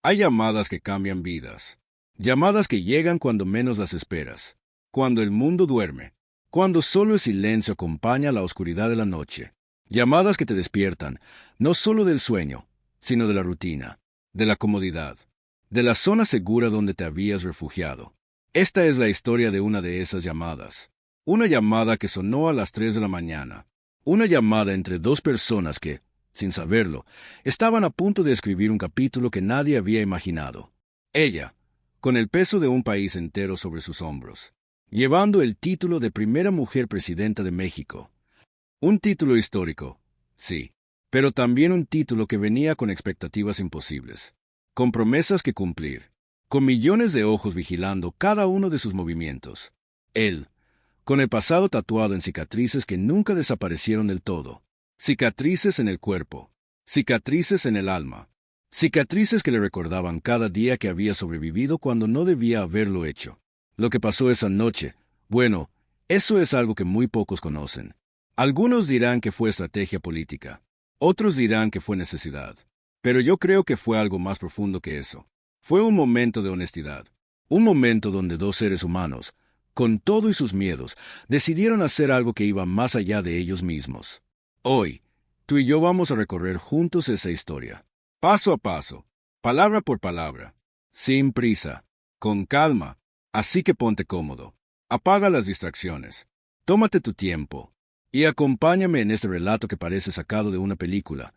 Hay llamadas que cambian vidas. Llamadas que llegan cuando menos las esperas. Cuando el mundo duerme. Cuando solo el silencio acompaña la oscuridad de la noche. Llamadas que te despiertan, no solo del sueño, sino de la rutina, de la comodidad, de la zona segura donde te habías refugiado. Esta es la historia de una de esas llamadas. Una llamada que sonó a las 3 de la mañana. Una llamada entre dos personas que, sin saberlo, estaban a punto de escribir un capítulo que nadie había imaginado. Ella, con el peso de un país entero sobre sus hombros, llevando el título de primera mujer presidenta de México. Un título histórico, sí, pero también un título que venía con expectativas imposibles, con promesas que cumplir, con millones de ojos vigilando cada uno de sus movimientos. Él, con el pasado tatuado en cicatrices que nunca desaparecieron del todo, cicatrices en el cuerpo, cicatrices en el alma, cicatrices que le recordaban cada día que había sobrevivido cuando no debía haberlo hecho. Lo que pasó esa noche, bueno, eso es algo que muy pocos conocen. Algunos dirán que fue estrategia política, otros dirán que fue necesidad, pero yo creo que fue algo más profundo que eso. Fue un momento de honestidad, un momento donde dos seres humanos, con todo y sus miedos, decidieron hacer algo que iba más allá de ellos mismos. Hoy, tú y yo vamos a recorrer juntos esa historia, paso a paso, palabra por palabra, sin prisa, con calma, así que ponte cómodo, apaga las distracciones, tómate tu tiempo. Y acompáñame en este relato que parece sacado de una película,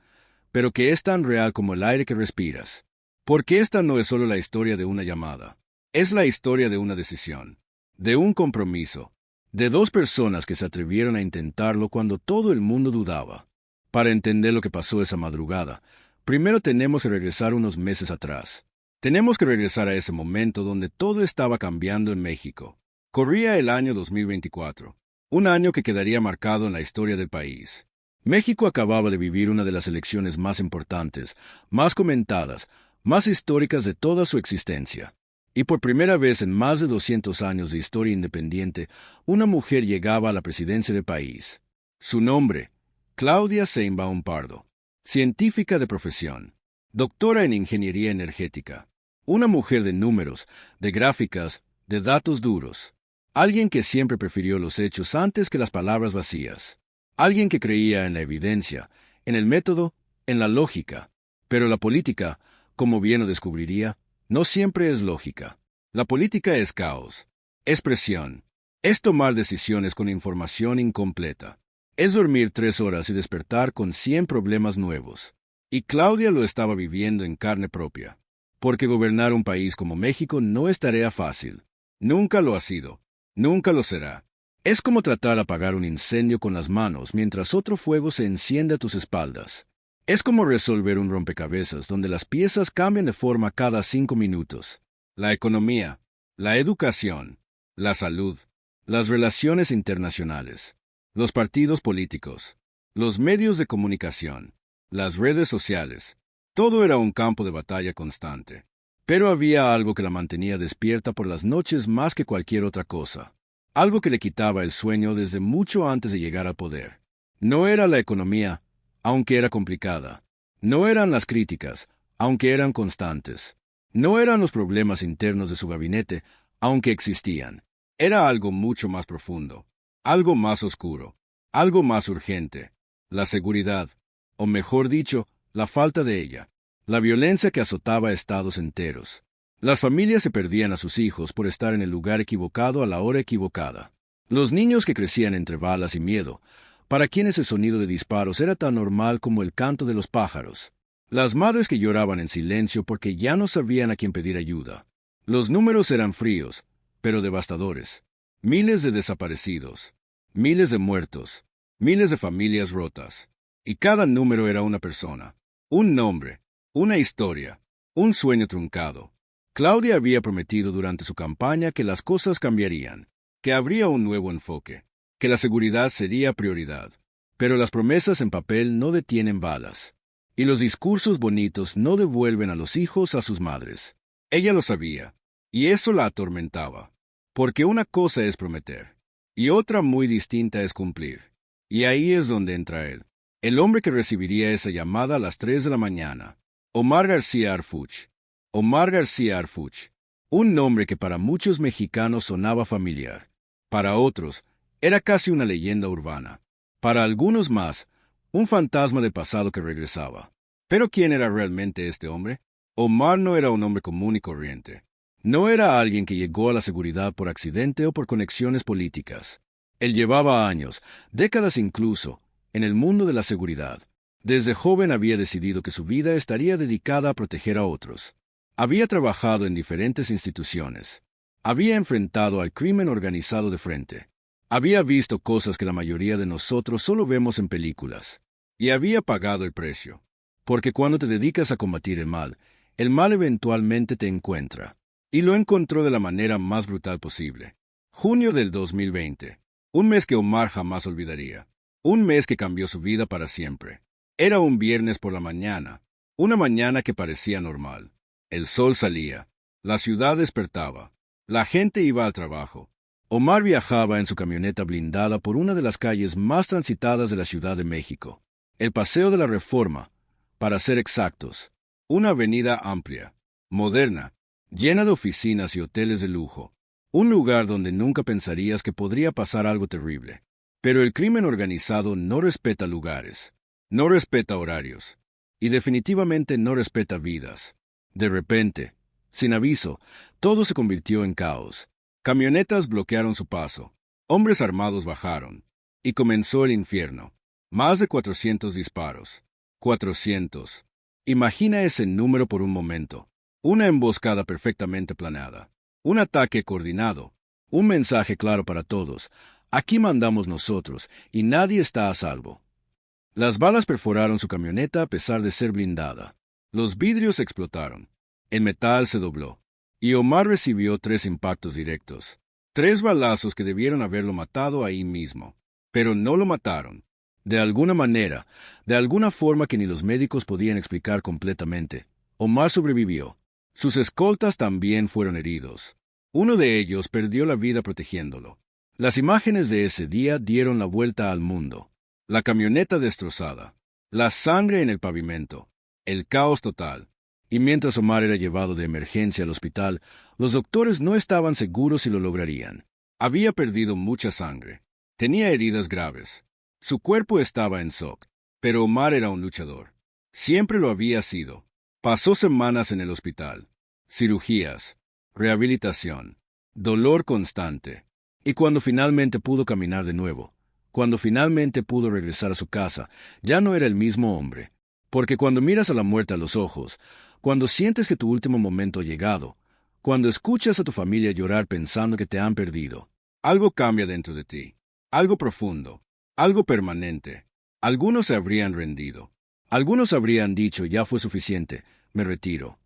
pero que es tan real como el aire que respiras. Porque esta no es solo la historia de una llamada, es la historia de una decisión, de un compromiso, de dos personas que se atrevieron a intentarlo cuando todo el mundo dudaba. Para entender lo que pasó esa madrugada, primero tenemos que regresar unos meses atrás. Tenemos que regresar a ese momento donde todo estaba cambiando en México. Corría el año 2024. Un año que quedaría marcado en la historia del país. México acababa de vivir una de las elecciones más importantes, más comentadas, más históricas de toda su existencia. Y por primera vez en más de 200 años de historia independiente, una mujer llegaba a la presidencia del país. Su nombre, Claudia Sheinbaum Pardo. Científica de profesión. Doctora en ingeniería energética. Una mujer de números, de gráficas, de datos duros. Alguien que siempre prefirió los hechos antes que las palabras vacías. Alguien que creía en la evidencia, en el método, en la lógica. Pero la política, como bien lo descubriría, no siempre es lógica. La política es caos, es presión, es tomar decisiones con información incompleta. Es dormir 3 horas y despertar con 100 problemas nuevos. Y Claudia lo estaba viviendo en carne propia. Porque gobernar un país como México no es tarea fácil. Nunca lo ha sido. Nunca lo será. Es como tratar de apagar un incendio con las manos mientras otro fuego se enciende a tus espaldas. Es como resolver un rompecabezas donde las piezas cambian de forma cada 5 minutos. La economía, la educación, la salud, las relaciones internacionales, los partidos políticos, los medios de comunicación, las redes sociales. Todo era un campo de batalla constante. Pero había algo que la mantenía despierta por las noches más que cualquier otra cosa. Algo que le quitaba el sueño desde mucho antes de llegar al poder. No era la economía, aunque era complicada. No eran las críticas, aunque eran constantes. No eran los problemas internos de su gabinete, aunque existían. Era algo mucho más profundo, algo más oscuro, algo más urgente. La seguridad, o mejor dicho, la falta de ella. La violencia que azotaba estados enteros. Las familias se perdían a sus hijos por estar en el lugar equivocado a la hora equivocada. Los niños que crecían entre balas y miedo, para quienes el sonido de disparos era tan normal como el canto de los pájaros. Las madres que lloraban en silencio porque ya no sabían a quién pedir ayuda. Los números eran fríos, pero devastadores. Miles de desaparecidos, miles de muertos, miles de familias rotas. Y cada número era una persona, un nombre. Una historia, un sueño truncado. Claudia había prometido durante su campaña que las cosas cambiarían, que habría un nuevo enfoque, que la seguridad sería prioridad. Pero las promesas en papel no detienen balas, y los discursos bonitos no devuelven a los hijos a sus madres. Ella lo sabía, y eso la atormentaba, porque una cosa es prometer, y otra muy distinta es cumplir. Y ahí es donde entra él, el hombre que recibiría esa llamada a las 3 de la mañana. Omar García Harfuch. Omar García Harfuch, un nombre que para muchos mexicanos sonaba familiar. Para otros, era casi una leyenda urbana. Para algunos más, un fantasma del pasado que regresaba. ¿Pero quién era realmente este hombre? Omar no era un hombre común y corriente. No era alguien que llegó a la seguridad por accidente o por conexiones políticas. Él llevaba años, décadas incluso, en el mundo de la seguridad. Desde joven había decidido que su vida estaría dedicada a proteger a otros. Había trabajado en diferentes instituciones. Había enfrentado al crimen organizado de frente. Había visto cosas que la mayoría de nosotros solo vemos en películas. Y había pagado el precio. Porque cuando te dedicas a combatir el mal eventualmente te encuentra. Y lo encontró de la manera más brutal posible. Junio del 2020. Un mes que Omar jamás olvidaría. Un mes que cambió su vida para siempre. Era un viernes por la mañana. Una mañana que parecía normal. El sol salía. La ciudad despertaba. La gente iba al trabajo. Omar viajaba en su camioneta blindada por una de las calles más transitadas de la Ciudad de México. El Paseo de la Reforma, para ser exactos. Una avenida amplia, moderna, llena de oficinas y hoteles de lujo. Un lugar donde nunca pensarías que podría pasar algo terrible. Pero el crimen organizado no respeta lugares, no respeta horarios, y definitivamente no respeta vidas. De repente, sin aviso, todo se convirtió en caos. Camionetas bloquearon su paso, hombres armados bajaron, y comenzó el infierno. Más de 400 disparos. 400. Imagina ese número por un momento. Una emboscada perfectamente planeada. Un ataque coordinado. Un mensaje claro para todos. Aquí mandamos nosotros, y nadie está a salvo. Las balas perforaron su camioneta a pesar de ser blindada. Los vidrios explotaron. El metal se dobló. Y Omar recibió 3 impactos directos. 3 balazos que debieron haberlo matado ahí mismo. Pero no lo mataron. De alguna manera, de alguna forma que ni los médicos podían explicar completamente, Omar sobrevivió. Sus escoltas también fueron heridos. Uno de ellos perdió la vida protegiéndolo. Las imágenes de ese día dieron la vuelta al mundo. La camioneta destrozada. La sangre en el pavimento. El caos total. Y mientras Omar era llevado de emergencia al hospital, los doctores no estaban seguros si lo lograrían. Había perdido mucha sangre. Tenía heridas graves. Su cuerpo estaba en shock. Pero Omar era un luchador. Siempre lo había sido. Pasó semanas en el hospital. Cirugías. Rehabilitación. Dolor constante. Y cuando finalmente pudo caminar de nuevo, cuando finalmente pudo regresar a su casa, ya no era el mismo hombre. Porque cuando miras a la muerte a los ojos, cuando sientes que tu último momento ha llegado, cuando escuchas a tu familia llorar pensando que te han perdido, algo cambia dentro de ti, algo profundo, algo permanente. Algunos se habrían rendido, algunos habrían dicho ya fue suficiente, me retiro.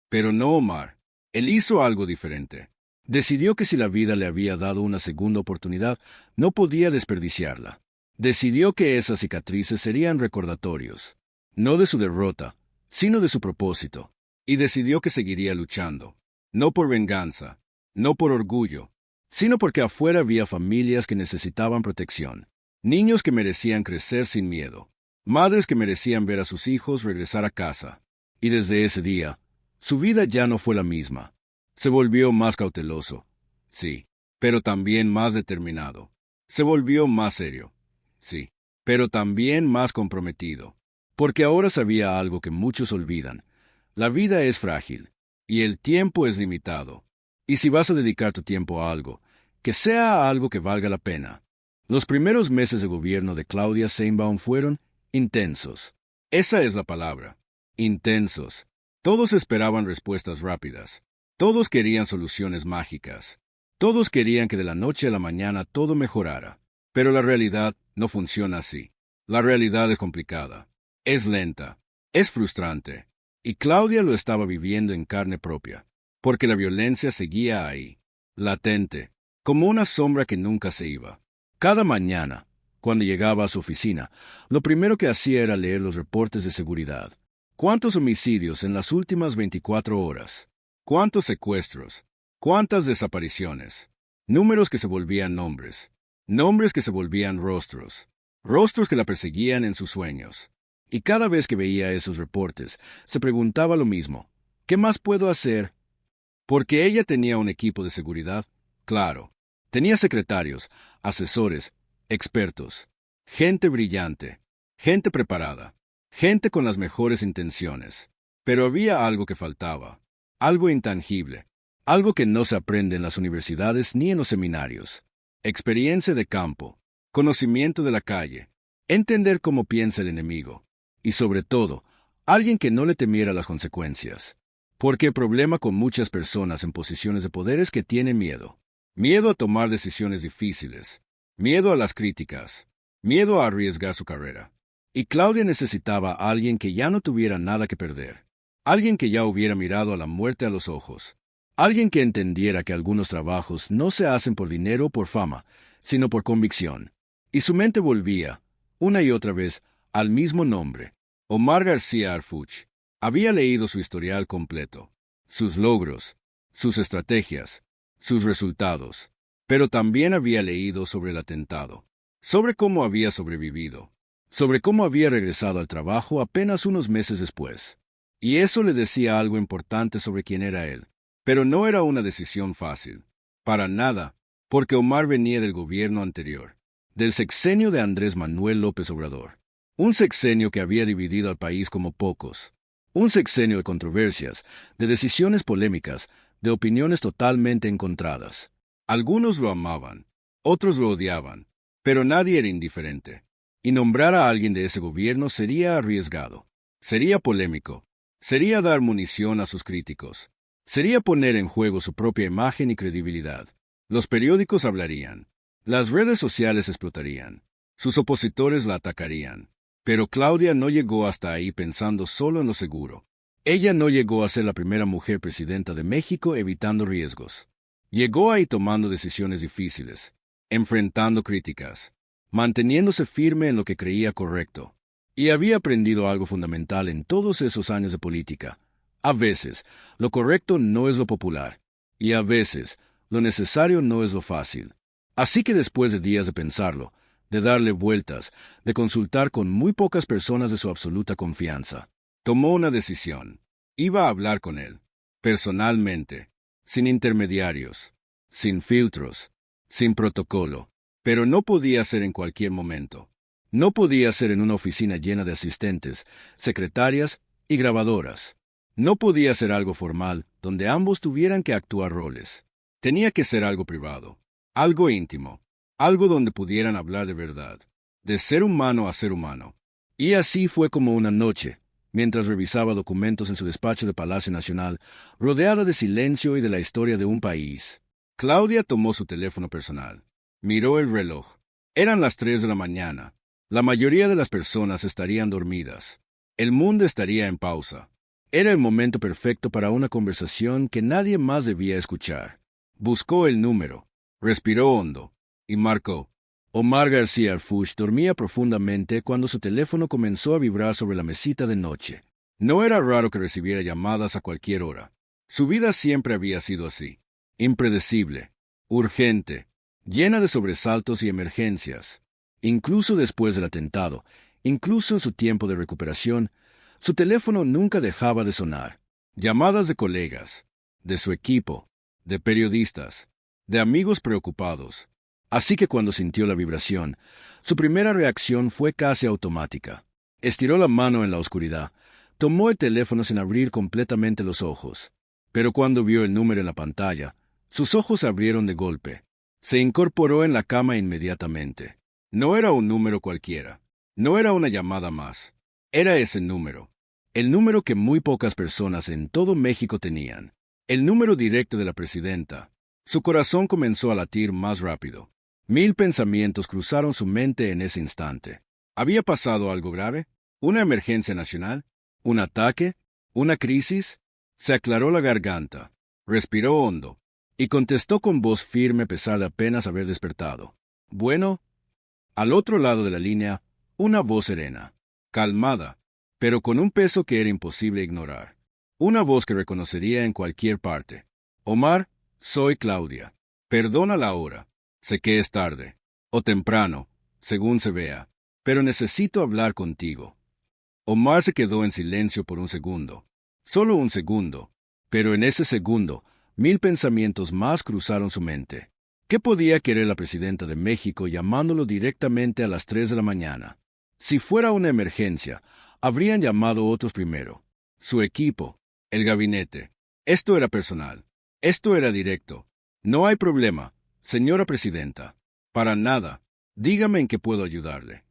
Pero no Omar, él hizo algo diferente. Decidió que si la vida le había dado una segunda oportunidad, no podía desperdiciarla. Decidió que esas cicatrices serían recordatorios, no de su derrota, sino de su propósito, y decidió que seguiría luchando, no por venganza, no por orgullo, sino porque afuera había familias que necesitaban protección, niños que merecían crecer sin miedo, madres que merecían ver a sus hijos regresar a casa. Y desde ese día, su vida ya no fue la misma. Se volvió más cauteloso, sí, pero también más determinado. Se volvió más serio, sí, pero también más comprometido. Porque ahora sabía algo que muchos olvidan. La vida es frágil, y el tiempo es limitado. Y si vas a dedicar tu tiempo a algo, que sea algo que valga la pena. Los primeros meses de gobierno de Claudia Sheinbaum fueron intensos. Esa es la palabra, intensos. Todos esperaban respuestas rápidas. Todos querían soluciones mágicas. Todos querían que de la noche a la mañana todo mejorara. Pero la realidad no funciona así. La realidad es complicada. Es lenta. Es frustrante. Y Claudia lo estaba viviendo en carne propia. Porque la violencia seguía ahí. Latente. Como una sombra que nunca se iba. Cada mañana, cuando llegaba a su oficina, lo primero que hacía era leer los reportes de seguridad. ¿Cuántos homicidios en las últimas 24 horas? ¿Cuántos secuestros? ¿Cuántas desapariciones? Números que se volvían nombres. Nombres que se volvían rostros. Rostros que la perseguían en sus sueños. Y cada vez que veía esos reportes, se preguntaba lo mismo. ¿Qué más puedo hacer? Porque ella tenía un equipo de seguridad, claro. Tenía secretarios, asesores, expertos, gente brillante, gente preparada, gente con las mejores intenciones. Pero había algo que faltaba, algo intangible, algo que no se aprende en las universidades ni en los seminarios. Experiencia de campo, conocimiento de la calle, entender cómo piensa el enemigo, y sobre todo, alguien que no le temiera las consecuencias. Porque el problema con muchas personas en posiciones de poder es que tienen miedo. Miedo a tomar decisiones difíciles, miedo a las críticas, miedo a arriesgar su carrera. Y Claudia necesitaba a alguien que ya no tuviera nada que perder, alguien que ya hubiera mirado a la muerte a los ojos, alguien que entendiera que algunos trabajos no se hacen por dinero o por fama, sino por convicción. Y su mente volvía, una y otra vez, al mismo nombre, Omar García Harfuch. Había leído su historial completo, sus logros, sus estrategias, sus resultados, pero también había leído sobre el atentado, sobre cómo había sobrevivido, sobre cómo había regresado al trabajo apenas unos meses después. Y eso le decía algo importante sobre quién era él. Pero no era una decisión fácil. Para nada, porque Omar venía del gobierno anterior, del sexenio de Andrés Manuel López Obrador. Un sexenio que había dividido al país como pocos. Un sexenio de controversias, de decisiones polémicas, de opiniones totalmente encontradas. Algunos lo amaban, otros lo odiaban, pero nadie era indiferente. Y nombrar a alguien de ese gobierno sería arriesgado, sería polémico, sería dar munición a sus críticos, sería poner en juego su propia imagen y credibilidad. Los periódicos hablarían, las redes sociales explotarían, sus opositores la atacarían. Pero Claudia no llegó hasta ahí pensando solo en lo seguro. Ella no llegó a ser la primera mujer presidenta de México evitando riesgos. Llegó ahí tomando decisiones difíciles, enfrentando críticas, manteniéndose firme en lo que creía correcto. Y había aprendido algo fundamental en todos esos años de política. A veces, lo correcto no es lo popular, y a veces, lo necesario no es lo fácil. Así que después de días de pensarlo, de darle vueltas, de consultar con muy pocas personas de su absoluta confianza, tomó una decisión. Iba a hablar con él, personalmente, sin intermediarios, sin filtros, sin protocolo. Pero no podía ser en cualquier momento. No podía ser en una oficina llena de asistentes, secretarias y grabadoras. No podía ser algo formal, donde ambos tuvieran que actuar roles. Tenía que ser algo privado, algo íntimo. Algo donde pudieran hablar de verdad, de ser humano a ser humano. Y así fue como una noche, mientras revisaba documentos en su despacho de Palacio Nacional, rodeada de silencio y de la historia de un país. Claudia tomó su teléfono personal. Miró el reloj. Eran las 3 de la mañana. La mayoría de las personas estarían dormidas. El mundo estaría en pausa. Era el momento perfecto para una conversación que nadie más debía escuchar. Buscó el número. Respiró hondo. Y marcó. Omar García Harfuch dormía profundamente cuando su teléfono comenzó a vibrar sobre la mesita de noche. No era raro que recibiera llamadas a cualquier hora. Su vida siempre había sido así. Impredecible, urgente, llena de sobresaltos y emergencias. Incluso después del atentado, incluso en su tiempo de recuperación, su teléfono nunca dejaba de sonar. Llamadas de colegas, de su equipo, de periodistas, de amigos preocupados. Así que cuando sintió la vibración, su primera reacción fue casi automática. Estiró la mano en la oscuridad, tomó el teléfono sin abrir completamente los ojos. Pero cuando vio el número en la pantalla, sus ojos se abrieron de golpe. Se incorporó en la cama inmediatamente. No era un número cualquiera. No era una llamada más. Era ese número. El número que muy pocas personas en todo México tenían. El número directo de la presidenta. Su corazón comenzó a latir más rápido. 1000 pensamientos cruzaron su mente en ese instante. ¿Había pasado algo grave? ¿Una emergencia nacional? ¿Un ataque? ¿Una crisis? Se aclaró la garganta, respiró hondo, y contestó con voz firme a pesar de apenas haber despertado. Bueno. Al otro lado de la línea, una voz serena, calmada, pero con un peso que era imposible ignorar. Una voz que reconocería en cualquier parte. Omar, soy Claudia. Perdona la hora. Sé que es tarde, o temprano, según se vea, pero necesito hablar contigo. Omar se quedó en silencio por un segundo, solo un segundo, Pero en ese segundo, 1000 pensamientos más cruzaron su mente. ¿Qué podía querer la presidenta de México llamándolo directamente a las 3 de la mañana? Si fuera una emergencia, habrían llamado otros primero. Su equipo, el gabinete. Esto era personal. Esto era directo. No hay problema, señora presidenta. Para nada. Dígame en qué puedo ayudarle.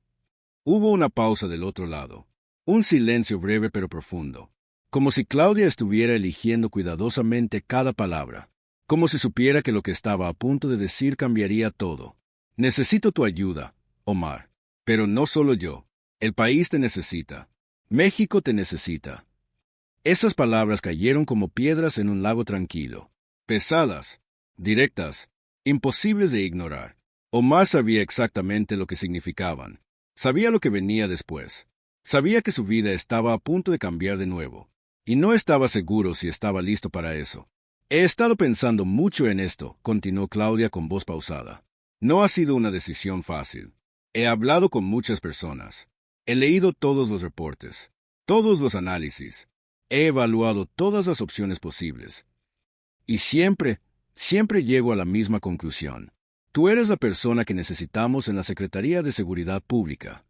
Hubo una pausa del otro lado. Un silencio breve pero profundo. Como si Claudia estuviera eligiendo cuidadosamente cada palabra. Como si supiera que lo que estaba a punto de decir cambiaría todo. Necesito tu ayuda, Omar. Pero no solo yo. El país te necesita. México te necesita. Esas palabras cayeron como piedras en un lago tranquilo. Pesadas, directas, imposibles de ignorar. Omar sabía exactamente lo que significaban. Sabía lo que venía después. Sabía que su vida estaba a punto de cambiar de nuevo. Y no estaba seguro si estaba listo para eso. He estado pensando mucho en esto, continuó Claudia con voz pausada. No ha sido una decisión fácil. He hablado con muchas personas. He leído todos los reportes, todos los análisis. He evaluado todas las opciones posibles. Y siempre llego a la misma conclusión. Tú eres la persona que necesitamos en la Secretaría de Seguridad Pública.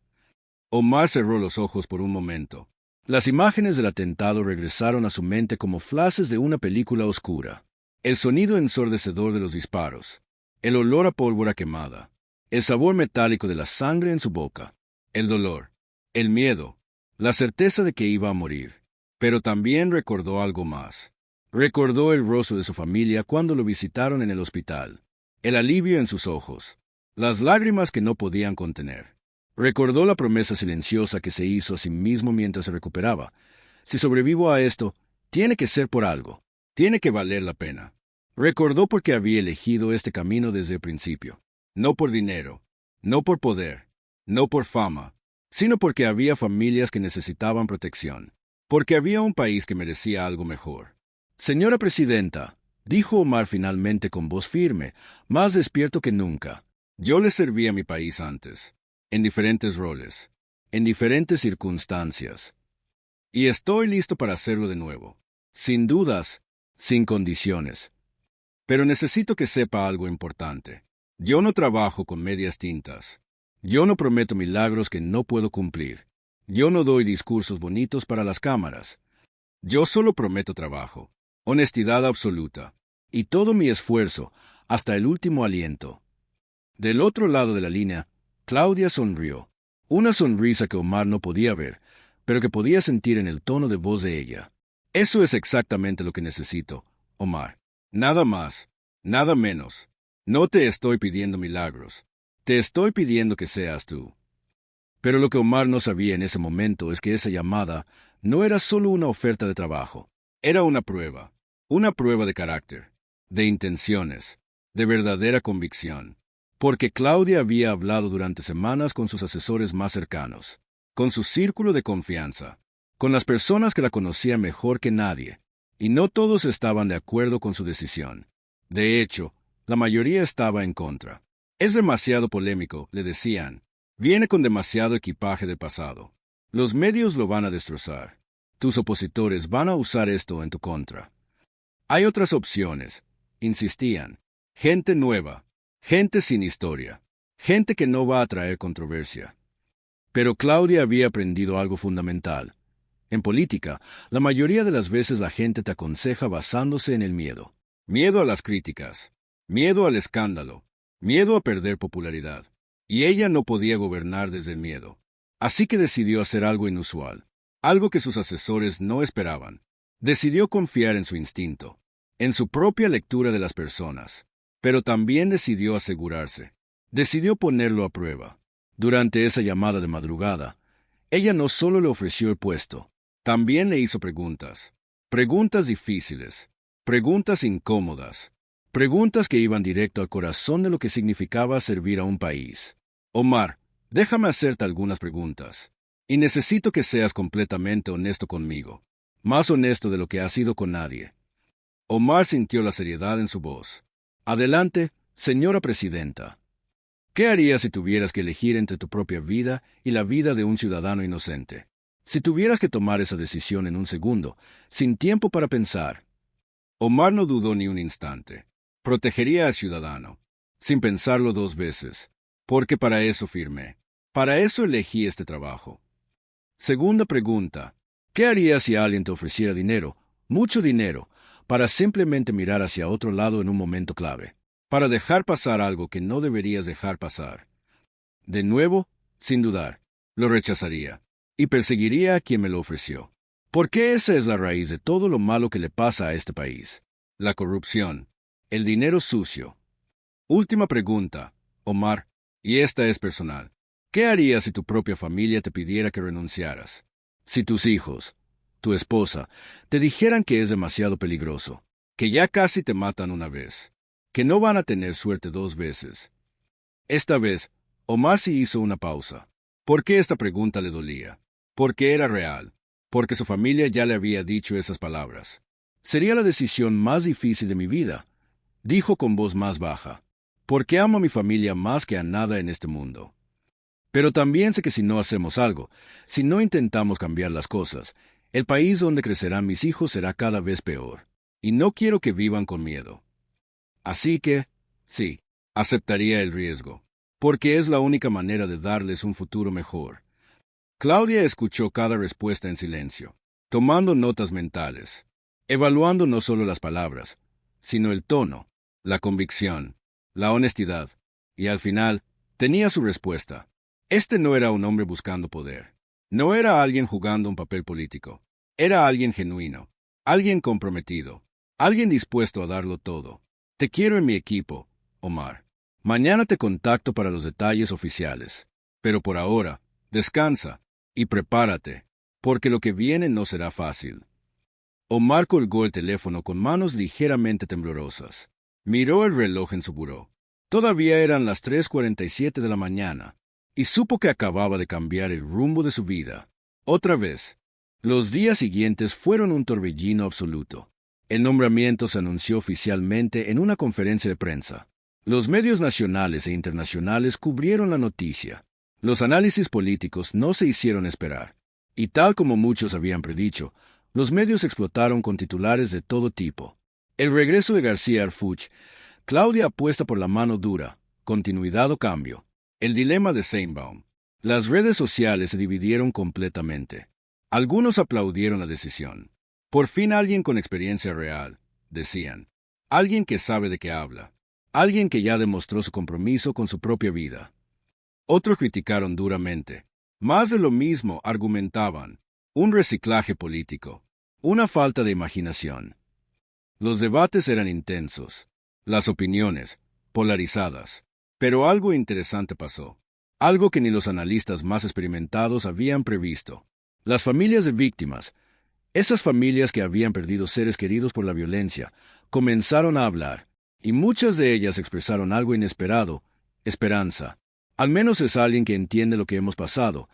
Omar cerró los ojos por un momento. Las imágenes del atentado regresaron a su mente como flashes de una película oscura. El sonido ensordecedor de los disparos, el olor a pólvora quemada, el sabor metálico de la sangre en su boca, el dolor, el miedo, la certeza de que iba a morir. Pero también recordó algo más. Recordó el rostro de su familia cuando lo visitaron en el hospital, el alivio en sus ojos, las lágrimas que no podían contener. Recordó la promesa silenciosa que se hizo a sí mismo mientras se recuperaba. Si sobrevivo a esto, tiene que ser por algo, tiene que valer la pena. Recordó por qué había elegido este camino desde el principio. No por dinero, no por poder, no por fama, sino porque había familias que necesitaban protección, porque había un país que merecía algo mejor. Señora presidenta, dijo Omar finalmente con voz firme, más despierto que nunca, yo le serví a mi país antes, en diferentes roles, en diferentes circunstancias. Y estoy listo para hacerlo de nuevo, sin dudas, sin condiciones. Pero necesito que sepa algo importante. Yo no trabajo con medias tintas. Yo no prometo milagros que no puedo cumplir. Yo no doy discursos bonitos para las cámaras. Yo solo prometo trabajo, honestidad absoluta, y todo mi esfuerzo, hasta el último aliento. Del otro lado de la línea, Claudia sonrió, una sonrisa que Omar no podía ver, pero que podía sentir en el tono de voz de ella. Eso es exactamente lo que necesito, Omar. Nada más, nada menos. No te estoy pidiendo milagros. Te estoy pidiendo que seas tú. Pero lo que Omar no sabía en ese momento es que esa llamada no era solo una oferta de trabajo. Era una prueba de carácter, de intenciones, de verdadera convicción. Porque Claudia había hablado durante semanas con sus asesores más cercanos, con su círculo de confianza, con las personas que la conocían mejor que nadie, y no todos estaban de acuerdo con su decisión. De hecho, la mayoría estaba en contra. Es demasiado polémico, le decían. Viene con demasiado equipaje del pasado. Los medios lo van a destrozar. Tus opositores van a usar esto en tu contra. Hay otras opciones, insistían. Gente nueva. Gente sin historia, gente que no va a traer controversia. Pero Claudia había aprendido algo fundamental. En política, la mayoría de las veces la gente te aconseja basándose en el miedo. Miedo a las críticas, miedo al escándalo, miedo a perder popularidad. Y ella no podía gobernar desde el miedo. Así que decidió hacer algo inusual, algo que sus asesores no esperaban. Decidió confiar en su instinto, en su propia lectura de las personas. Pero también decidió asegurarse. Decidió ponerlo a prueba. Durante esa llamada de madrugada, ella no solo le ofreció el puesto, también le hizo preguntas. Preguntas difíciles, preguntas incómodas, preguntas que iban directo al corazón de lo que significaba servir a un país. Omar, déjame hacerte algunas preguntas. Y necesito que seas completamente honesto conmigo. Más honesto de lo que has sido con nadie. Omar sintió la seriedad en su voz. Adelante, señora presidenta. ¿Qué harías si tuvieras que elegir entre tu propia vida y la vida de un ciudadano inocente? Si tuvieras que tomar esa decisión en un segundo, sin tiempo para pensar. Omar no dudó ni un instante. Protegería al ciudadano, sin pensarlo dos veces, porque para eso firmé. Para eso elegí este trabajo. Segunda pregunta. ¿Qué harías si alguien te ofreciera dinero, mucho dinero, para simplemente mirar hacia otro lado en un momento clave? Para dejar pasar algo que no deberías dejar pasar. De nuevo, sin dudar, lo rechazaría y perseguiría a quien me lo ofreció. Porque esa es la raíz de todo lo malo que le pasa a este país. La corrupción, el dinero sucio. Última pregunta, Omar, y esta es personal. ¿Qué harías si tu propia familia te pidiera que renunciaras? Si tus hijos, tu esposa, te dijeran que es demasiado peligroso, que ya casi te matan una vez, que no van a tener suerte dos veces. Esta vez, Omar sí hizo una pausa. ¿Por qué esta pregunta le dolía? Porque era real, porque su familia ya le había dicho esas palabras. Sería la decisión más difícil de mi vida, dijo con voz más baja, porque amo a mi familia más que a nada en este mundo. Pero también sé que si no hacemos algo, si no intentamos cambiar las cosas, el país donde crecerán mis hijos será cada vez peor, y no quiero que vivan con miedo. Así que, sí, aceptaría el riesgo, porque es la única manera de darles un futuro mejor. Claudia escuchó cada respuesta en silencio, tomando notas mentales, evaluando no solo las palabras, sino el tono, la convicción, la honestidad, y al final, tenía su respuesta. Este no era un hombre buscando poder. No era alguien jugando un papel político. Era alguien genuino, alguien comprometido, alguien dispuesto a darlo todo. Te quiero en mi equipo, Omar. Mañana te contacto para los detalles oficiales. Pero por ahora, descansa y prepárate, porque lo que viene no será fácil. Omar colgó el teléfono con manos ligeramente temblorosas. Miró el reloj en su buró. Todavía eran las 3:47 de la mañana, y supo que acababa de cambiar el rumbo de su vida. Otra vez. Los días siguientes fueron un torbellino absoluto. El nombramiento se anunció oficialmente en una conferencia de prensa. Los medios nacionales e internacionales cubrieron la noticia. Los análisis políticos no se hicieron esperar. Y tal como muchos habían predicho, los medios explotaron con titulares de todo tipo. El regreso de García Harfuch. Claudia apuesta por la mano dura, continuidad o cambio. El dilema de Sheinbaum. Las redes sociales se dividieron completamente. Algunos aplaudieron la decisión. Por fin alguien con experiencia real, decían. Alguien que sabe de qué habla. Alguien que ya demostró su compromiso con su propia vida. Otros criticaron duramente. Más de lo mismo argumentaban. Un reciclaje político. Una falta de imaginación. Los debates eran intensos. Las opiniones, polarizadas. Pero algo interesante pasó. Algo que ni los analistas más experimentados habían previsto. Las familias de víctimas, esas familias que habían perdido seres queridos por la violencia, comenzaron a hablar, y muchas de ellas expresaron algo inesperado, esperanza. Al menos es alguien que entiende lo que hemos pasado,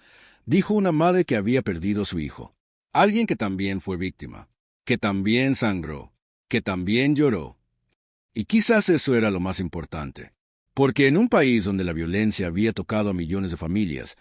dijo una madre que había perdido a su hijo. Alguien que también fue víctima, que también sangró, que también lloró. Y quizás eso era lo más importante. Porque en un país donde la violencia había tocado a millones de familias,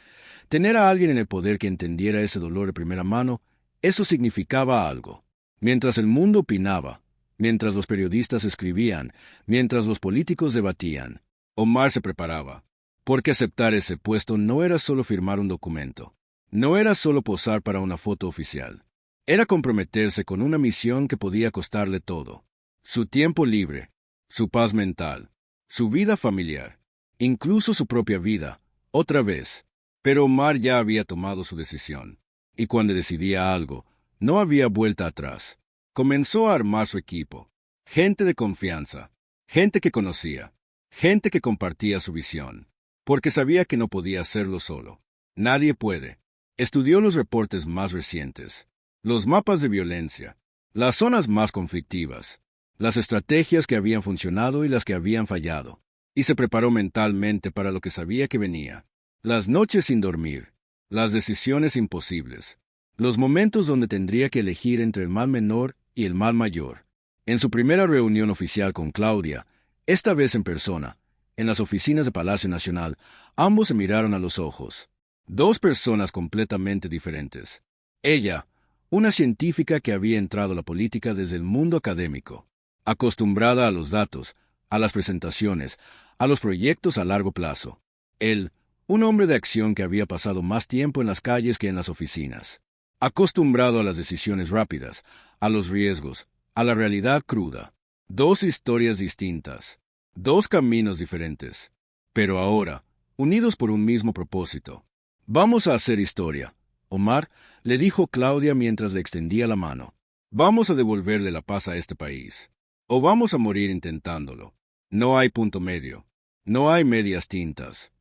tener a alguien en el poder que entendiera ese dolor de primera mano, eso significaba algo. Mientras el mundo opinaba, mientras los periodistas escribían, mientras los políticos debatían, Omar se preparaba. Porque aceptar ese puesto no era solo firmar un documento. No era solo posar para una foto oficial. Era comprometerse con una misión que podía costarle todo. Su tiempo libre, su paz mental, su vida familiar, incluso su propia vida, otra vez. Pero Omar ya había tomado su decisión, y cuando decidía algo, no había vuelta atrás. Comenzó a armar su equipo, gente de confianza, gente que conocía, gente que compartía su visión, porque sabía que no podía hacerlo solo. Nadie puede. Estudió los reportes más recientes, los mapas de violencia, las zonas más conflictivas, las estrategias que habían funcionado y las que habían fallado, y se preparó mentalmente para lo que sabía que venía. Las noches sin dormir, las decisiones imposibles, los momentos donde tendría que elegir entre el mal menor y el mal mayor. En su primera reunión oficial con Claudia, esta vez en persona, en las oficinas de Palacio Nacional, ambos se miraron a los ojos. Dos personas completamente diferentes. Ella, una científica que había entrado a la política desde el mundo académico, acostumbrada a los datos, a las presentaciones, a los proyectos a largo plazo. Él, un hombre de acción que había pasado más tiempo en las calles que en las oficinas. Acostumbrado a las decisiones rápidas, a los riesgos, a la realidad cruda. Dos historias distintas, dos caminos diferentes, pero ahora, unidos por un mismo propósito. Vamos a hacer historia, Omar, le dijo Claudia mientras le extendía la mano. Vamos a devolverle la paz a este país. O vamos a morir intentándolo. No hay punto medio. No hay medias tintas.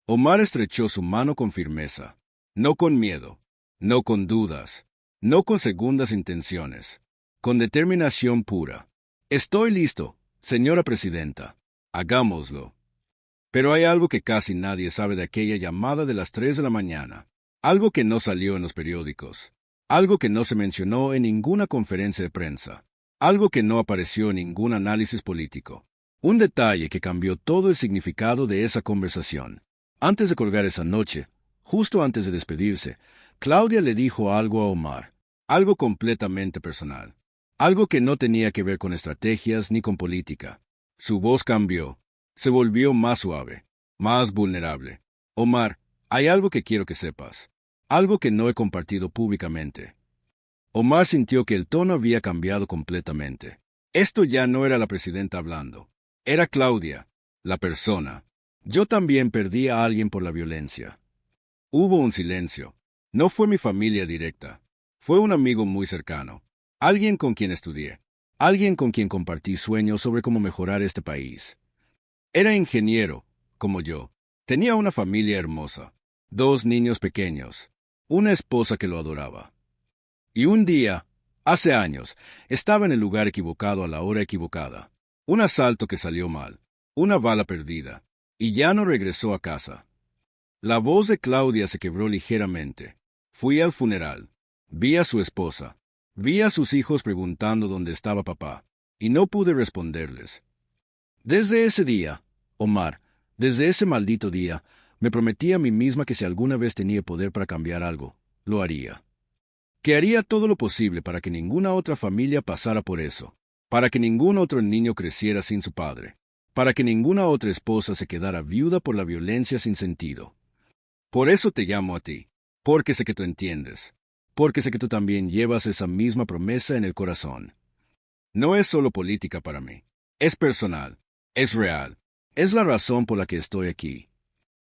Omar estrechó su mano con firmeza. No con miedo. No con dudas. No con segundas intenciones. Con determinación pura. Estoy listo, señora presidenta. Hagámoslo. Pero hay algo que casi nadie sabe de aquella llamada de las 3 de la mañana. Algo que no salió en los periódicos. Algo que no se mencionó en ninguna conferencia de prensa. Algo que no apareció en ningún análisis político. Un detalle que cambió todo el significado de esa conversación. Antes de colgar esa noche, justo antes de despedirse, Claudia le dijo algo a Omar. Algo completamente personal. Algo que no tenía que ver con estrategias ni con política. Su voz cambió. Se volvió más suave, más vulnerable. Omar, hay algo que quiero que sepas. Algo que no he compartido públicamente. Omar sintió que el tono había cambiado completamente. Esto ya no era la presidenta hablando. Era Claudia, la persona. Yo también perdí a alguien por la violencia. Hubo un silencio. No fue mi familia directa. Fue un amigo muy cercano. Alguien con quien estudié. Alguien con quien compartí sueños sobre cómo mejorar este país. Era ingeniero, como yo. Tenía una familia hermosa. 2 niños pequeños. Una esposa que lo adoraba. Y un día, hace años, estaba en el lugar equivocado a la hora equivocada. Un asalto que salió mal. Una bala perdida. Y ya no regresó a casa. La voz de Claudia se quebró ligeramente. Fui al funeral. Vi a su esposa. Vi a sus hijos preguntando dónde estaba papá. Y no pude responderles. Desde ese día, Omar, desde ese maldito día, me prometí a mí misma que si alguna vez tenía poder para cambiar algo, lo haría. Que haría todo lo posible para que ninguna otra familia pasara por eso, para que ningún otro niño creciera sin su padre, para que ninguna otra esposa se quedara viuda por la violencia sin sentido. Por eso te llamo a ti, porque sé que tú entiendes, porque sé que tú también llevas esa misma promesa en el corazón. No es solo política para mí, es personal. Es real. Es la razón por la que estoy aquí.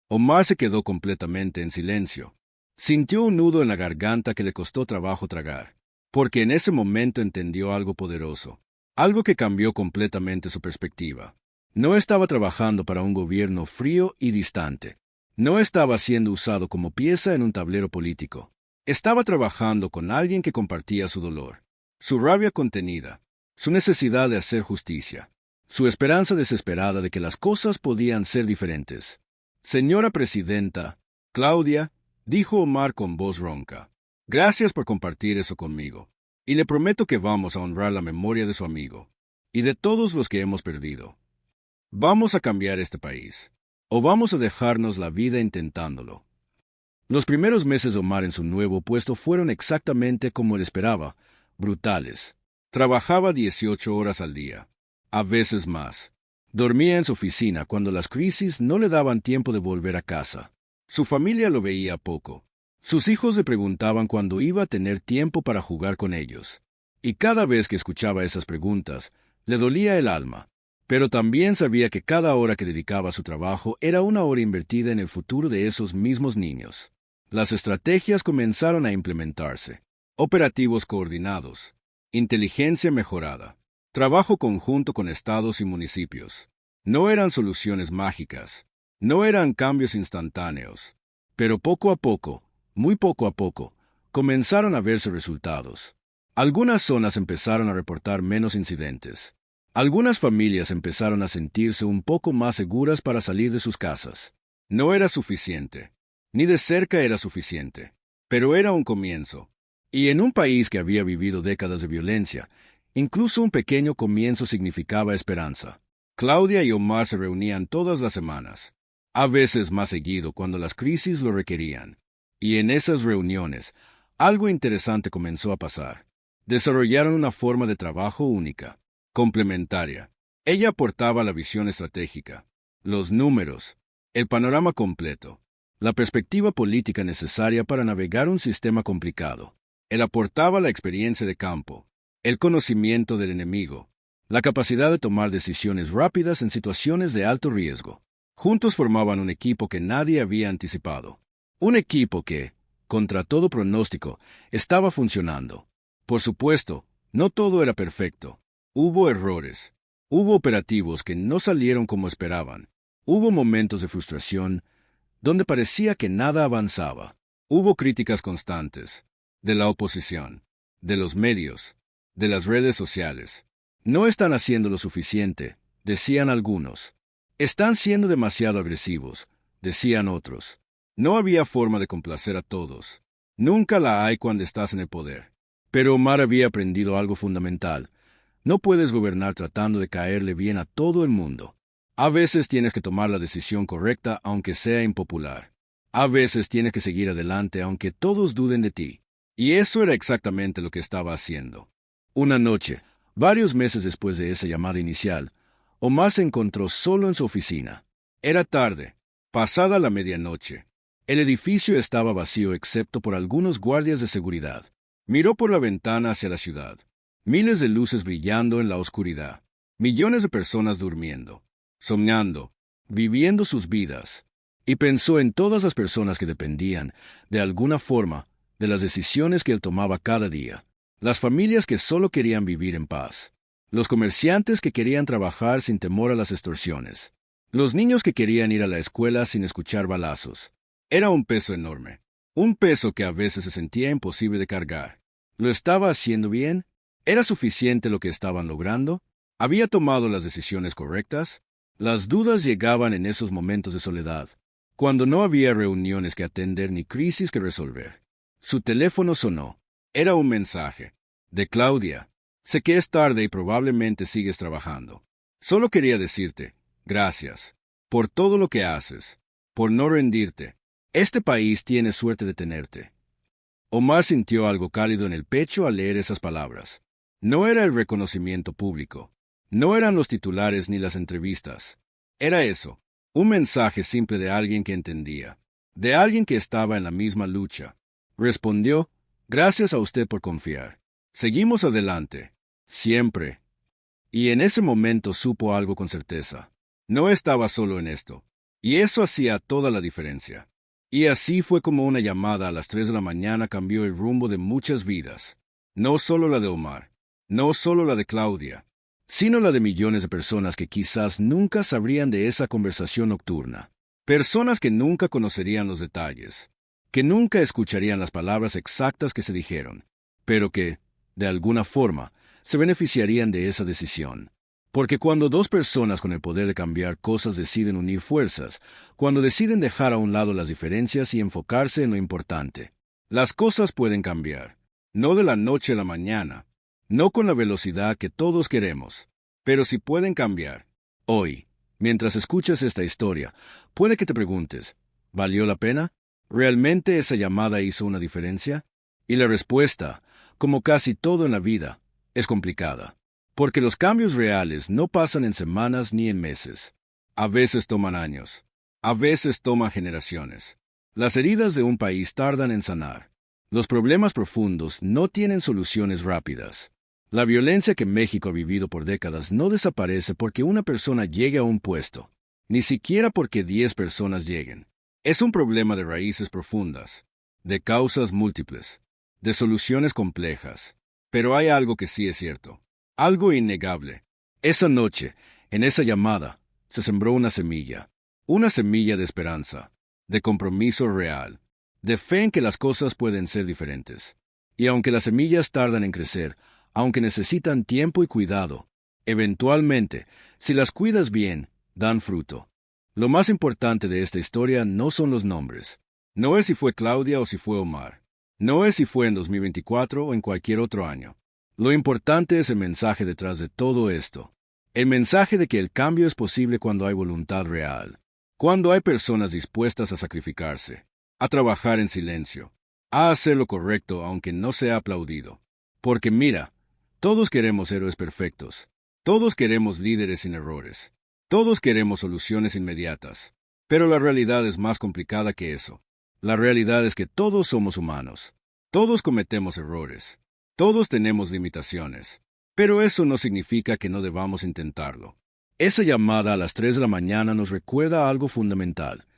Omar se quedó completamente en silencio. Sintió un nudo en la garganta que le costó trabajo tragar, porque en ese momento entendió algo poderoso, algo que cambió completamente su perspectiva. No estaba trabajando para un gobierno frío y distante. No estaba siendo usado como pieza en un tablero político. Estaba trabajando con alguien que compartía su dolor, su rabia contenida, su necesidad de hacer justicia. Su esperanza desesperada de que las cosas podían ser diferentes. Señora presidenta, Claudia, dijo Omar con voz ronca, gracias por compartir eso conmigo, y le prometo que vamos a honrar la memoria de su amigo, y de todos los que hemos perdido. Vamos a cambiar este país, o vamos a dejarnos la vida intentándolo. Los primeros meses de Omar en su nuevo puesto fueron exactamente como él esperaba, brutales. Trabajaba 18 horas al día. A veces más. Dormía en su oficina cuando las crisis no le daban tiempo de volver a casa. Su familia lo veía poco. Sus hijos le preguntaban cuándo iba a tener tiempo para jugar con ellos. Y cada vez que escuchaba esas preguntas, le dolía el alma. Pero también sabía que cada hora que dedicaba a su trabajo era una hora invertida en el futuro de esos mismos niños. Las estrategias comenzaron a implementarse. Operativos coordinados. Inteligencia mejorada. Trabajo conjunto con estados y municipios. No eran soluciones mágicas, no eran cambios instantáneos, pero poco a poco, muy poco a poco, comenzaron a verse resultados. Algunas zonas empezaron a reportar menos incidentes. Algunas familias empezaron a sentirse un poco más seguras para salir de sus casas. No era suficiente, ni de cerca era suficiente, pero era un comienzo. Y en un país que había vivido décadas de violencia, incluso un pequeño comienzo significaba esperanza. Claudia y Omar se reunían todas las semanas, a veces más seguido cuando las crisis lo requerían. Y en esas reuniones, algo interesante comenzó a pasar. Desarrollaron una forma de trabajo única. complementaria. Ella aportaba la visión estratégica, los números, el panorama completo, la perspectiva política necesaria para navegar un sistema complicado. Él aportaba la experiencia de campo, el conocimiento del enemigo, la capacidad de tomar decisiones rápidas en situaciones de alto riesgo. Juntos formaban un equipo que nadie había anticipado. Un equipo que, contra todo pronóstico, estaba funcionando. Por supuesto, no todo era perfecto. Hubo errores. Hubo operativos que no salieron como esperaban. Hubo momentos de frustración donde parecía que nada avanzaba. Hubo críticas constantes, de la oposición, de los medios, de las redes sociales. No están haciendo lo suficiente, decían algunos. Están siendo demasiado agresivos, decían otros. No había forma de complacer a todos. Nunca la hay cuando estás en el poder. Pero Omar había aprendido algo fundamental. No puedes gobernar tratando de caerle bien a todo el mundo. A veces tienes que tomar la decisión correcta aunque sea impopular. A veces tienes que seguir adelante aunque todos duden de ti. Y eso era exactamente lo que estaba haciendo. Una noche, varios meses después de esa llamada inicial, Omar se encontró solo en su oficina. Era tarde, pasada la medianoche. El edificio estaba vacío excepto por algunos guardias de seguridad. Miró por la ventana hacia la ciudad. Miles de luces brillando en la oscuridad. Millones de personas durmiendo, soñando, viviendo sus vidas. Y pensó en todas las personas que dependían, de alguna forma, de las decisiones que él tomaba cada día. Las familias que solo querían vivir en paz. Los comerciantes que querían trabajar sin temor a las extorsiones. Los niños que querían ir a la escuela sin escuchar balazos. Era un peso enorme. Un peso que a veces se sentía imposible de cargar. ¿Lo estaba haciendo bien? ¿Era suficiente lo que estaban logrando? ¿Había tomado las decisiones correctas? Las dudas llegaban en esos momentos de soledad, cuando no había reuniones que atender ni crisis que resolver. Su teléfono sonó. Era un mensaje. De Claudia. Sé que es tarde y probablemente sigues trabajando. Solo quería decirte, gracias, por todo lo que haces, por no rendirte. Este país tiene suerte de tenerte. Omar sintió algo cálido en el pecho al leer esas palabras. No era el reconocimiento público. No eran los titulares ni las entrevistas. Era eso, un mensaje simple de alguien que entendía, de alguien que estaba en la misma lucha. Respondió, gracias a usted por confiar. Seguimos adelante. Siempre. Y en ese momento supo algo con certeza. No estaba solo en esto. Y eso hacía toda la diferencia. Y así fue como una llamada a las 3 de la mañana cambió el rumbo de muchas vidas. No solo la de Omar, no solo la de Claudia, sino la de millones de personas que quizás nunca sabrían de esa conversación nocturna. Personas que nunca conocerían los detalles, que nunca escucharían las palabras exactas que se dijeron, pero que, de alguna forma, se beneficiarían de esa decisión. Porque cuando dos personas con el poder de cambiar cosas deciden unir fuerzas, cuando deciden dejar a un lado las diferencias y enfocarse en lo importante, las cosas pueden cambiar. No de la noche a la mañana, no con la velocidad que todos queremos, pero sí pueden cambiar. Hoy, mientras escuchas esta historia, puede que te preguntes, ¿valió la pena? ¿Realmente esa llamada hizo una diferencia? Y la respuesta, como casi todo en la vida, es complicada. Porque los cambios reales no pasan en semanas ni en meses. A veces toman años. A veces toman generaciones. Las heridas de un país tardan en sanar. Los problemas profundos no tienen soluciones rápidas. La violencia que México ha vivido por décadas no desaparece porque una persona llegue a un puesto, ni siquiera porque 10 personas lleguen. Es un problema de raíces profundas, de causas múltiples, de soluciones complejas. Pero hay algo que sí es cierto. Algo innegable. Esa noche, en esa llamada, se sembró una semilla de esperanza, de compromiso real, de fe en que las cosas pueden ser diferentes. Y aunque las semillas tardan en crecer, aunque necesitan tiempo y cuidado, eventualmente, si las cuidas bien, dan fruto. Lo más importante de esta historia no son los nombres. No es si fue Claudia o si fue Omar. No es si fue en 2024 o en cualquier otro año. Lo importante es el mensaje detrás de todo esto. El mensaje de que el cambio es posible cuando hay voluntad real, cuando hay personas dispuestas a sacrificarse, a trabajar en silencio, a hacer lo correcto aunque no sea aplaudido. Porque mira, todos queremos héroes perfectos. Todos queremos líderes sin errores. Todos queremos soluciones inmediatas. Pero la realidad es más complicada que eso. La realidad es que todos somos humanos. Todos cometemos errores. Todos tenemos limitaciones. Pero eso no significa que no debamos intentarlo. Esa llamada a las 3 de la mañana nos recuerda algo fundamental.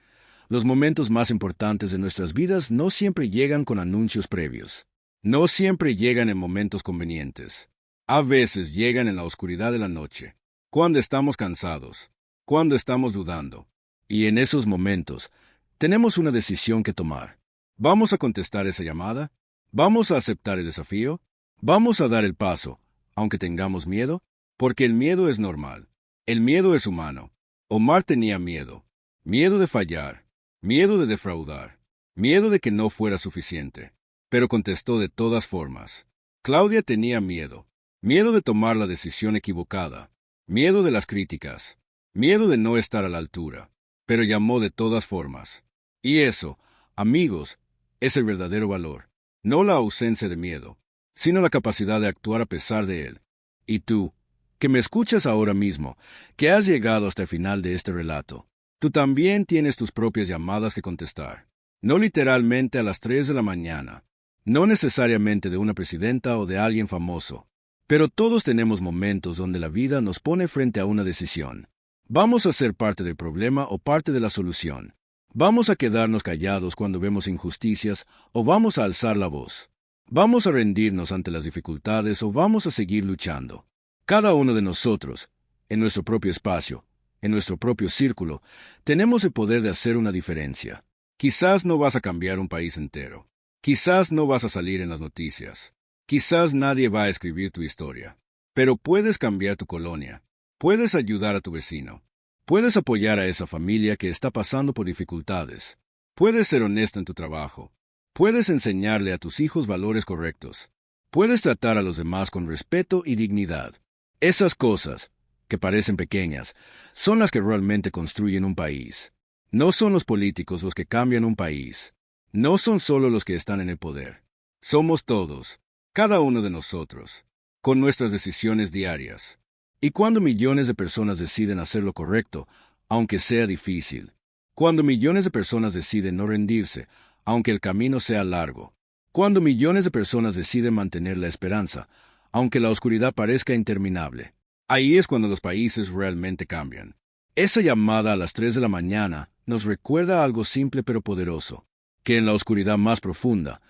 Los momentos más importantes de nuestras vidas no siempre llegan con anuncios previos. No siempre llegan en momentos convenientes. A veces llegan en la oscuridad de la noche, cuando estamos cansados, cuando estamos dudando. Y en esos momentos, tenemos una decisión que tomar. ¿Vamos a contestar esa llamada? ¿Vamos a aceptar el desafío? ¿Vamos a dar el paso, aunque tengamos miedo? Porque el miedo es normal. El miedo es humano. Omar tenía miedo. Miedo de fallar. Miedo de defraudar. Miedo de que no fuera suficiente. Pero contestó de todas formas. Claudia tenía miedo. Miedo de tomar la decisión equivocada. Miedo de las críticas. Miedo de no estar a la altura. Pero llamó de todas formas. Y eso, amigos, es el verdadero valor. No la ausencia de miedo, sino la capacidad de actuar a pesar de él. Y tú, que me escuchas ahora mismo, que has llegado hasta el final de este relato, tú también tienes tus propias llamadas que contestar. No literalmente a las 3 de la mañana, no necesariamente de una presidenta o de alguien famoso, pero todos tenemos momentos donde la vida nos pone frente a una decisión. ¿Vamos a ser parte del problema o parte de la solución? ¿Vamos a quedarnos callados cuando vemos injusticias o vamos a alzar la voz? ¿Vamos a rendirnos ante las dificultades o vamos a seguir luchando? Cada uno de nosotros, en nuestro propio espacio, en nuestro propio círculo, tenemos el poder de hacer una diferencia. Quizás no vas a cambiar un país entero. Quizás no vas a salir en las noticias. Quizás nadie va a escribir tu historia. Pero puedes cambiar tu colonia. Puedes ayudar a tu vecino. Puedes apoyar a esa familia que está pasando por dificultades. Puedes ser honesto en tu trabajo. Puedes enseñarle a tus hijos valores correctos. Puedes tratar a los demás con respeto y dignidad. Esas cosas, que parecen pequeñas, son las que realmente construyen un país. No son los políticos los que cambian un país. No son solo los que están en el poder. Somos todos, cada uno de nosotros, con nuestras decisiones diarias. Y cuando millones de personas deciden hacer lo correcto, aunque sea difícil, cuando millones de personas deciden no rendirse, aunque el camino sea largo, cuando millones de personas deciden mantener la esperanza, aunque la oscuridad parezca interminable, ahí es cuando los países realmente cambian. Esa llamada a las 3 de la mañana nos recuerda algo simple pero poderoso, que en la oscuridad más profunda,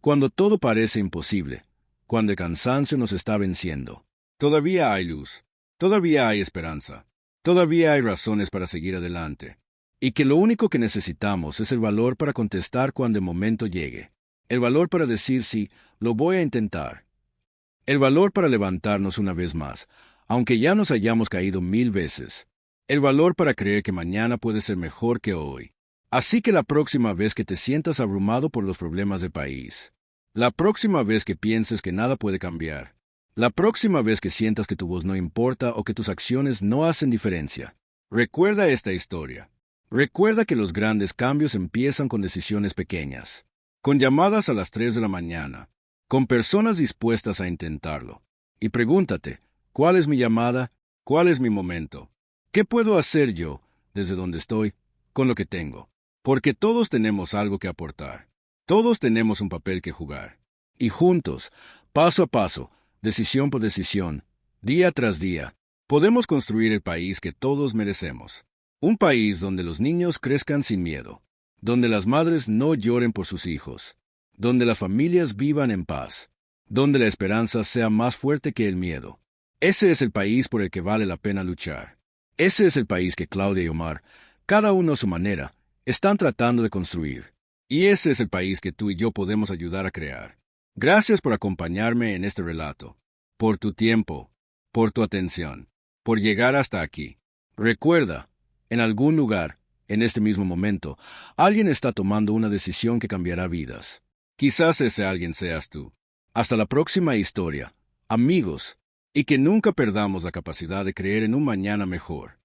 cuando todo parece imposible, cuando el cansancio nos está venciendo, todavía hay luz. Todavía hay esperanza. Todavía hay razones para seguir adelante. Y que lo único que necesitamos es el valor para contestar cuando el momento llegue. El valor para decir sí, lo voy a intentar. El valor para levantarnos una vez más, aunque ya nos hayamos caído 1000 veces. El valor para creer que mañana puede ser mejor que hoy. Así que la próxima vez que te sientas abrumado por los problemas del país, la próxima vez que pienses que nada puede cambiar, la próxima vez que sientas que tu voz no importa o que tus acciones no hacen diferencia, recuerda esta historia. Recuerda que los grandes cambios empiezan con decisiones pequeñas, con llamadas a las 3 de la mañana, con personas dispuestas a intentarlo. Y pregúntate, ¿cuál es mi llamada? ¿Cuál es mi momento? ¿Qué puedo hacer yo, desde donde estoy, con lo que tengo? Porque todos tenemos algo que aportar. Todos tenemos un papel que jugar. Y juntos, paso a paso, decisión por decisión, día tras día, podemos construir el país que todos merecemos. Un país donde los niños crezcan sin miedo, donde las madres no lloren por sus hijos, donde las familias vivan en paz, donde la esperanza sea más fuerte que el miedo. Ese es el país por el que vale la pena luchar. Ese es el país que Claudia y Omar, cada uno a su manera, están tratando de construir. Y ese es el país que tú y yo podemos ayudar a crear. Gracias por acompañarme en este relato, por tu tiempo, por tu atención, por llegar hasta aquí. Recuerda, en algún lugar, en este mismo momento, alguien está tomando una decisión que cambiará vidas. Quizás ese alguien seas tú. Hasta la próxima historia, amigos, y que nunca perdamos la capacidad de creer en un mañana mejor.